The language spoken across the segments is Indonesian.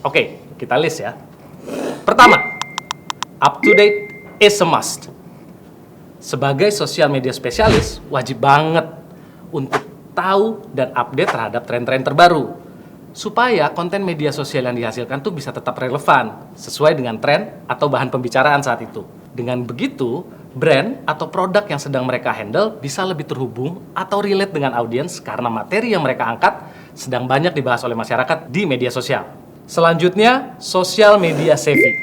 Oke, kita list ya. Pertama, up to date is a must. Sebagai sosial media spesialis, wajib banget untuk tahu dan update terhadap tren-tren terbaru. Supaya konten media sosial yang dihasilkan tuh bisa tetap relevan, sesuai dengan tren atau bahan pembicaraan saat itu. Dengan begitu, brand atau produk yang sedang mereka handle bisa lebih terhubung atau relate dengan audiens karena materi yang mereka angkat sedang banyak dibahas oleh masyarakat di media sosial. Selanjutnya, social media savvy.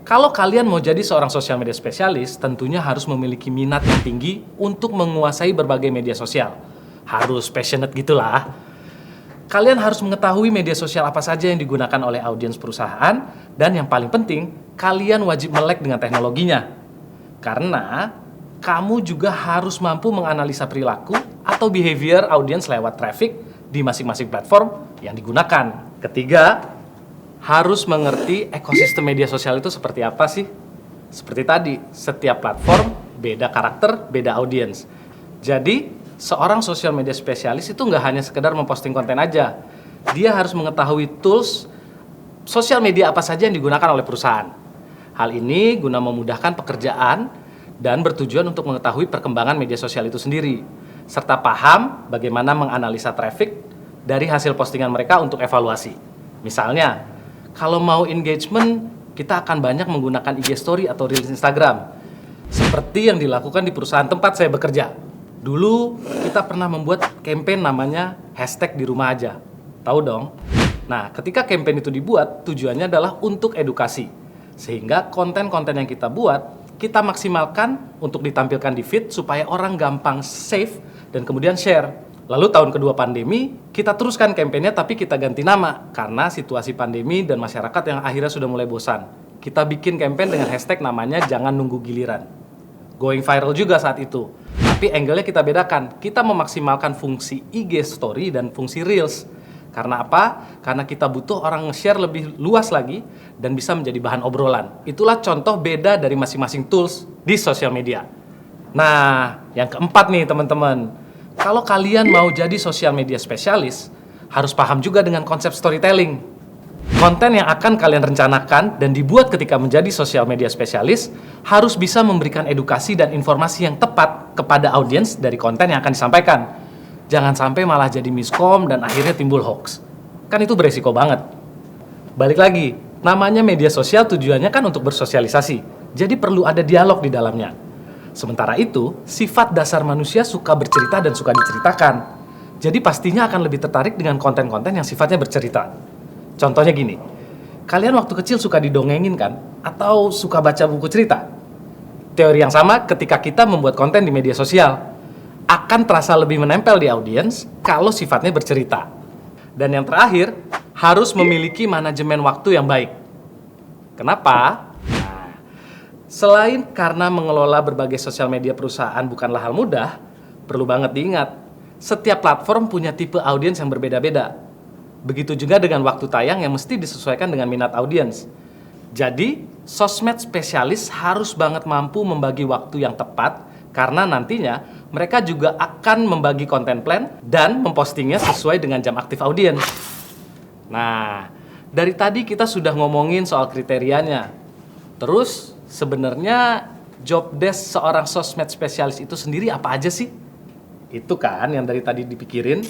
Kalau kalian mau jadi seorang social media spesialis, tentunya harus memiliki minat yang tinggi untuk menguasai berbagai media sosial. Harus passionate gitulah. Kalian harus mengetahui media sosial apa saja yang digunakan oleh audiens perusahaan, dan yang paling penting, kalian wajib melek dengan teknologinya. Karena kamu juga harus mampu menganalisa perilaku atau behavior audiens lewat traffic di masing-masing platform yang digunakan. Ketiga, harus mengerti ekosistem media sosial itu seperti apa sih? Seperti tadi, setiap platform beda karakter, beda audiens. Jadi, seorang social media spesialis itu nggak hanya sekedar memposting konten aja. Dia harus mengetahui tools sosial media apa saja yang digunakan oleh perusahaan. Hal ini guna memudahkan pekerjaan dan bertujuan untuk mengetahui perkembangan media sosial itu sendiri, serta paham bagaimana menganalisa traffic dari hasil postingan mereka untuk evaluasi. Misalnya, kalau mau engagement, kita akan banyak menggunakan IG Story atau Reels Instagram. Seperti yang dilakukan di perusahaan tempat saya bekerja. Dulu, kita pernah membuat campaign namanya #dirumah-aja. Tahu dong? Nah, ketika campaign itu dibuat, tujuannya adalah untuk edukasi. Sehingga konten-konten yang kita buat, kita maksimalkan untuk ditampilkan di feed supaya orang gampang save dan kemudian share. Lalu tahun kedua pandemi, kita teruskan kampanye tapi kita ganti nama karena situasi pandemi dan masyarakat yang akhirnya sudah mulai bosan. Kita bikin campaign dengan hashtag namanya jangan nunggu giliran. Going viral juga saat itu. Tapi angle-nya kita bedakan. Kita memaksimalkan fungsi IG Story dan fungsi Reels. Karena apa? Karena kita butuh orang nge-share lebih luas lagi dan bisa menjadi bahan obrolan. Itulah contoh beda dari masing-masing tools di sosial media. Nah, yang keempat nih teman-teman. Kalau kalian mau jadi sosial media spesialis, harus paham juga dengan konsep storytelling. Konten yang akan kalian rencanakan dan dibuat ketika menjadi sosial media spesialis harus bisa memberikan edukasi dan informasi yang tepat kepada audiens dari konten yang akan disampaikan. Jangan sampai malah jadi miskom dan akhirnya timbul hoax. Kan itu beresiko banget. Balik lagi, namanya media sosial tujuannya kan untuk bersosialisasi. Jadi perlu ada dialog di dalamnya. Sementara itu, sifat dasar manusia suka bercerita dan suka diceritakan. Jadi pastinya akan lebih tertarik dengan konten-konten yang sifatnya bercerita. Contohnya gini, kalian waktu kecil suka didongengin kan? Atau suka baca buku cerita? Teori yang sama ketika kita membuat konten di media sosial. Akan terasa lebih menempel di audiens kalau sifatnya bercerita. Dan yang terakhir, harus memiliki manajemen waktu yang baik. Kenapa? Selain karena mengelola berbagai sosial media perusahaan bukanlah hal mudah, perlu banget diingat, setiap platform punya tipe audiens yang berbeda-beda. Begitu juga dengan waktu tayang yang mesti disesuaikan dengan minat audiens. Jadi, sosmed spesialis harus banget mampu membagi waktu yang tepat, karena nantinya mereka juga akan membagi konten plan dan mempostingnya sesuai dengan jam aktif audiens. Nah, dari tadi kita sudah ngomongin soal kriterianya. Terus, sebenarnya job desk seorang sosmed spesialis itu sendiri apa aja sih? Itu kan yang dari tadi dipikirin.